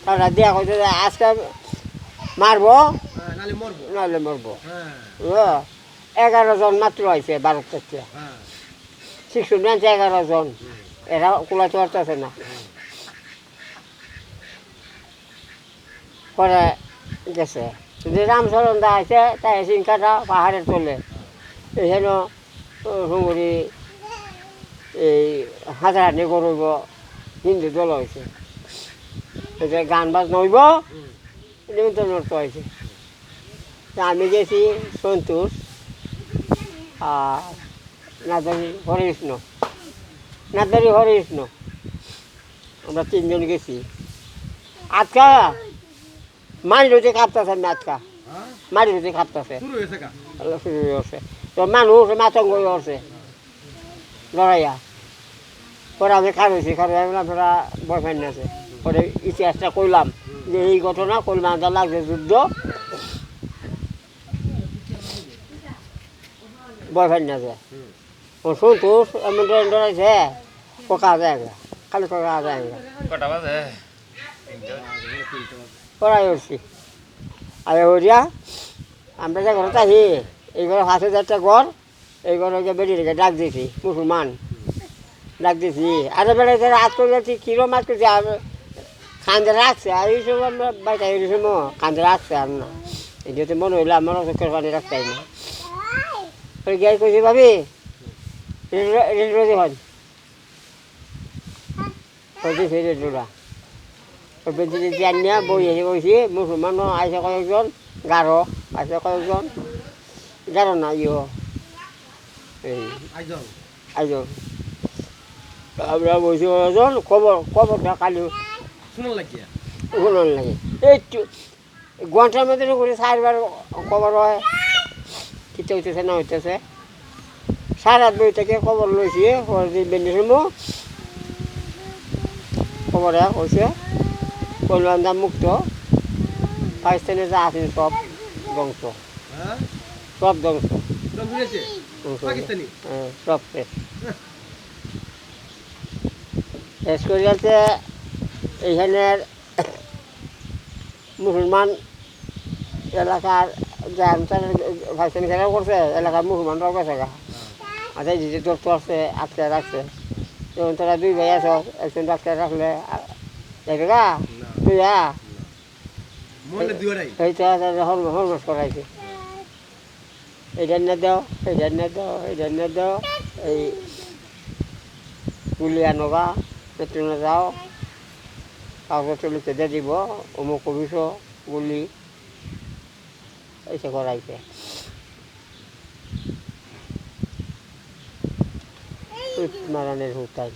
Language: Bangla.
তারা দিয়া কইতে যে আজকে মারবো নাহলে মরবো। 11 জন মাত্র আইছে ভারত থেকে, শিশু নাচে 11 জন, এরা কুলাতে পারতেছে না। পরে গেছে যদি রামচরণ দা আছে তাই সিংকাটা পাহাড়ের তোলে এখানে হুঙ্গুরি এই হাজারহাটি করব হিন্দু দল হয়েছে, গান বাজনা হইব নিমন্ত্রণ করতে হয়েছে। আমি গেছি সন্তোষ আর নাদারি হরিকৃষ্ণ, নাদারি হরিকৃষ্ণ, আমরা 3 জন গেছি। আজকা মারি রুটি কাঁপতেছে, আমি আজকা মারি রুটি কাঁপতেছে শুরু হয়েছে, তো মানুষ মাতঙ্গ হচ্ছে লড়াইয়া। পরে আমি খারছি, খারো আপনারা বয়ফ্রেন্ড আছে, পরে ইতিহাসটা কইলাম যে এই ঘটনা কলকাতা লাগছে যুদ্ধ, বয়ফ্রেন্ড আছে সন্তোষ এমন ডরাইছে কোকা যায় খালি কোকা যায় পড়াই উঠছি। আর হরিয়া আমরা যে ঘরটা আহি এই ঘরে 5,000টা ঘর, এই ঘরে বেরিয়ে ডাক দিয়েছি মুসলমান ডাক দিয়েছি। আর বেড়াইতে রাত করে যাচ্ছি কিরো মাছ করছি আর কান্দে রাখছে, আর এই সময় আমরা বাইরে এই সময় কান্দে রাখছে আর না, এই যেতে মনে হইলে আমার চোখের পানি রাখতাই না। ওই গাই কইছি ভাবি রেডি হন কইছি রেডুরা ওই বেঞ্চিতে জানিয়া বই এসে কইছি মুসলমান আইসে কয়েকজন, গারো আছে কয়েকজন, গারো না ইয়ে এই আইজন আমরা বসে কয়েকজন খবরটা কালি শুনুন লাগে এই ঘন্টার মধ্যে করে 4বার খবর হয় কিতে হইতেছে না হইতেছে। 7-8 বই থেকে খবর লইছি বেন্ডিসমো খবর হয়েছে কলকাতা মুক্ত, পাকিস্তানে যা আছেন সব ধ্বংস, সব ধ্বংস সব শেষ করিয়াতে এইখানের মুসলমান এলাকার যে পাকিস্তানি খেলা করছে এলাকার মুসলমানরাও গেছে গা, আচ্ছা যে দোস্ত আছে আটকে রাখছে, যেমন তোরা 2 ভাই আছো একজন আটকে রাখলে দেখবে গা তুই এইটা হরমাস করাইছে, এইটা না দাও এইটা না দাও এইটা না দাও, এই গুলি আনো গা পেট্রোলে যাও কাগজ লিখে দিয়ে দিব অমুক অফিস গুলি এইসব করাইছে। মারানের হুতাই